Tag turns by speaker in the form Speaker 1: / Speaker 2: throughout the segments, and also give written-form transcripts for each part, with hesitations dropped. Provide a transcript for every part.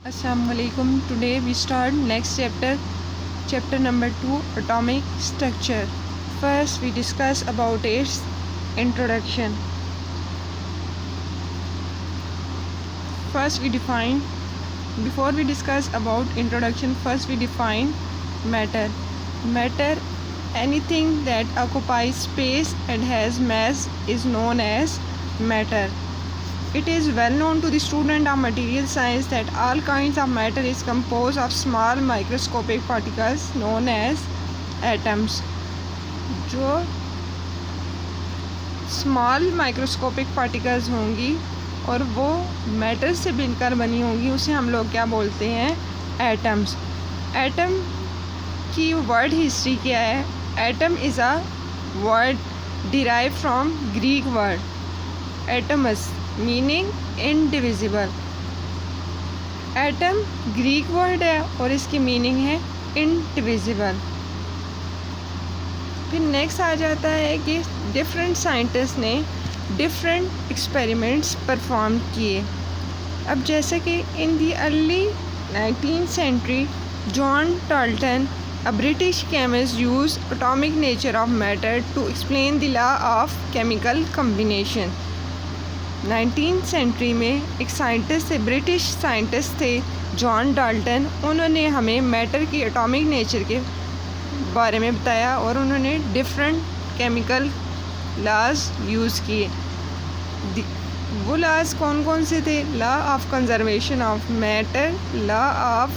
Speaker 1: Assalamualaikum. Today we start next chapter number 2, atomic structure. First we discuss about its introduction. Before we discuss about introduction, first we define matter. Matter, anything that occupies space and has mass, is known as matter. It is well known to the student of material science that all kinds of matter is composed of small microscopic particles known as atoms. जो small microscopic particles होंगी और वो matter से मिलकर बनी होंगी, उसे हम लोग क्या बोलते हैं? एटम्स. एटम की वर्ड हिस्ट्री क्या है? Atom is a word derive from Greek word atoms meaning indivisible. Atom Greek word है और इसकी मीनिंग है इनडिविजिबल. फिर नेक्स्ट आ जाता है कि डिफरेंट साइंटिस्ट ने डिफरेंट एक्सपेरिमेंट्स परफॉर्म किए. अब जैसे कि in the early 19th century John Dalton, a British chemist, used atomic nature of matter to explain the law of chemical combination. 19th century में एक साइंटिस्ट थे, ब्रिटिश साइंटिस्ट थे John Dalton. उन्होंने हमें मैटर की एटॉमिक नेचर के बारे में बताया और उन्होंने डिफरेंट केमिकल लॉज यूज़ किए. वो लॉज कौन कौन से थे? Law of conservation of matter, law of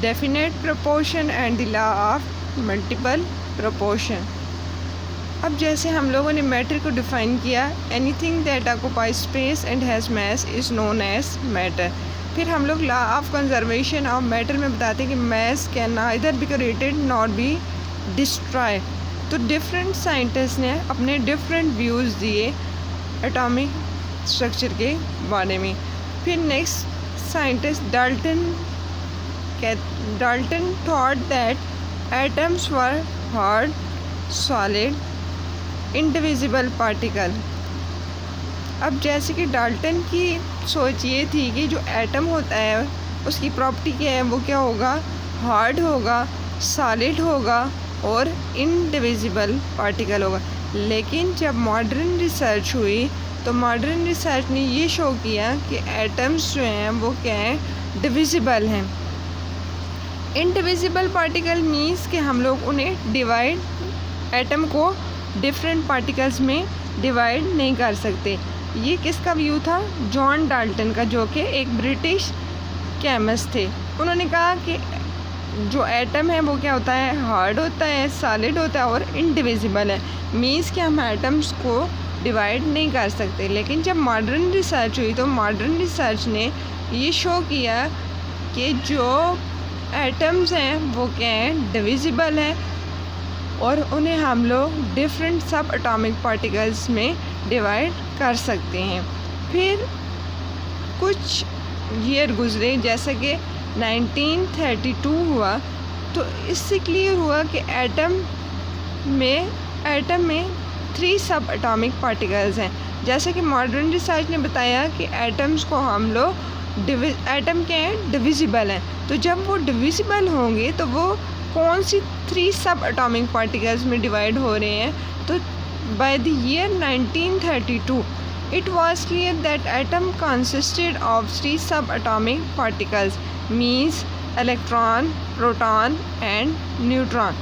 Speaker 1: definite proportion and the law of multiple proportion. अब जैसे हम लोगों ने मैटर को डिफ़ाइन किया, anything that occupies space and has mass is known as matter. फिर हम लोग law of conservation of matter में बताते हैं कि mass can neither be created not be destroy. तो डिफरेंट साइंटिस्ट ने अपने डिफरेंट व्यूज़ दिए एटॉमिक स्ट्रक्चर के बारे में. फिर next scientist Dalton thought that atoms were hard solid indivisible particle. अब जैसे कि डाल्टन की सोच ये थी कि जो एटम होता है उसकी प्रॉपर्टी क्या है? वो क्या होगा? हार्ड होगा, सॉलिड होगा और इंडिविजिबल पार्टिकल होगा. लेकिन जब मॉडर्न रिसर्च हुई तो मॉडर्न रिसर्च ने ये शो किया कि एटम्स जो हैं वो क्या हैं? डिविजिबल हैं. इंडिविजिबल पार्टिकल मीन्स कि हम लोग उन्हें डिवाइड, एटम को डिफरेंट पार्टिकल्स में डिवाइड नहीं कर सकते. ये किसका व्यू था? जॉन डाल्टन का, जो कि एक ब्रिटिश केमिस्ट थे. उन्होंने कहा कि जो एटम है वो क्या होता है? हार्ड होता है, सॉलिड होता है और इंडिविजिबल है. मीन्स कि हम एटम्स को डिवाइड नहीं कर सकते. लेकिन जब मॉडर्न रिसर्च हुई तो मॉडर्न रिसर्च ने ये शो किया कि जो एटम्स हैं वो क्या हैं? डिविजिबल हैं और उन्हें हम लोग डिफरेंट सब एटॉमिक पार्टिकल्स में डिवाइड कर सकते हैं. फिर कुछ ईयर गुजरे, जैसे कि 1932 हुआ, तो इससे क्लियर हुआ कि एटम में 3 सब एटॉमिक पार्टिकल्स हैं. जैसे कि मॉडर्न रिसर्च ने बताया कि एटम्स को हम लोग एटम क्या हैं? डिविजिबल हैं. तो जब वो डिविजिबल होंगे तो वो कौन सी 3 सब एटॉमिक पार्टिकल्स में डिवाइड हो रहे हैं? तो by the year 1932 it was clear that atom consisted of 3 सब atomic particles means electron, proton and neutron.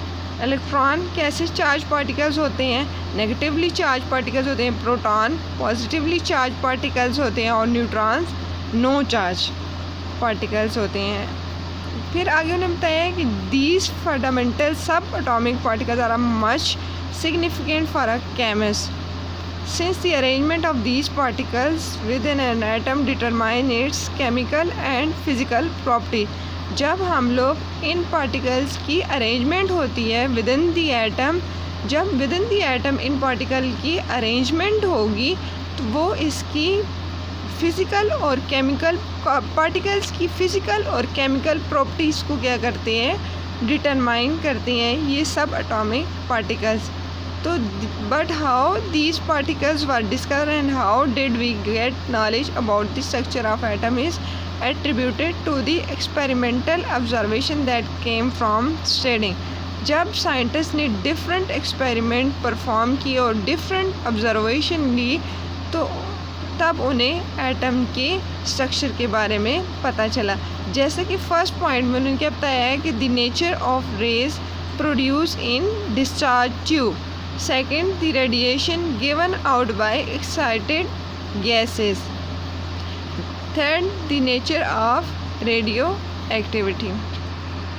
Speaker 1: Electron कैसे चार्ज पार्टिकल्स होते हैं? नेगेटिवली चार्ज पार्टिकल्स होते हैं. प्रोटॉन पॉजिटिवली चार्ज पार्टिकल्स होते हैं और न्यूट्रॉन्स नो चार्ज पार्टिकल्स होते हैं. फिर आगे उन्होंने बताया कि दीज फंडामेंटल सब atomic particles are much significant for a chemist since the arrangement of these particles within an atom determine its chemical and physical property. जब हम लोग इन पार्टिकल्स की अरेंजमेंट होती है विद इन द एटम, जब within the atom इन particle की अरेंजमेंट होगी तो वो इसकी फ़िज़िकल और केमिकल पार्टिकल्स की फ़िज़िकल और केमिकल प्रॉपर्टीज़ को क्या करते हैं? डिटरमाइन करते हैं ये सब एटॉमिक पार्टिकल्स. तो but how these particles were discover and how did we get knowledge about the structure of atom is attributed to the experimental observation that came from studying। जब साइंटिस्ट ने different experiment perform किए और different observation ली तो तब उन्हें atom के structure के बारे में पता चला। जैसे कि फर्स्ट पॉइंट में उन्होंने क्या बताया है कि the nature of raise produce in discharge tube. Second, the radiation given out by excited gases. Third, the nature of radioactivity।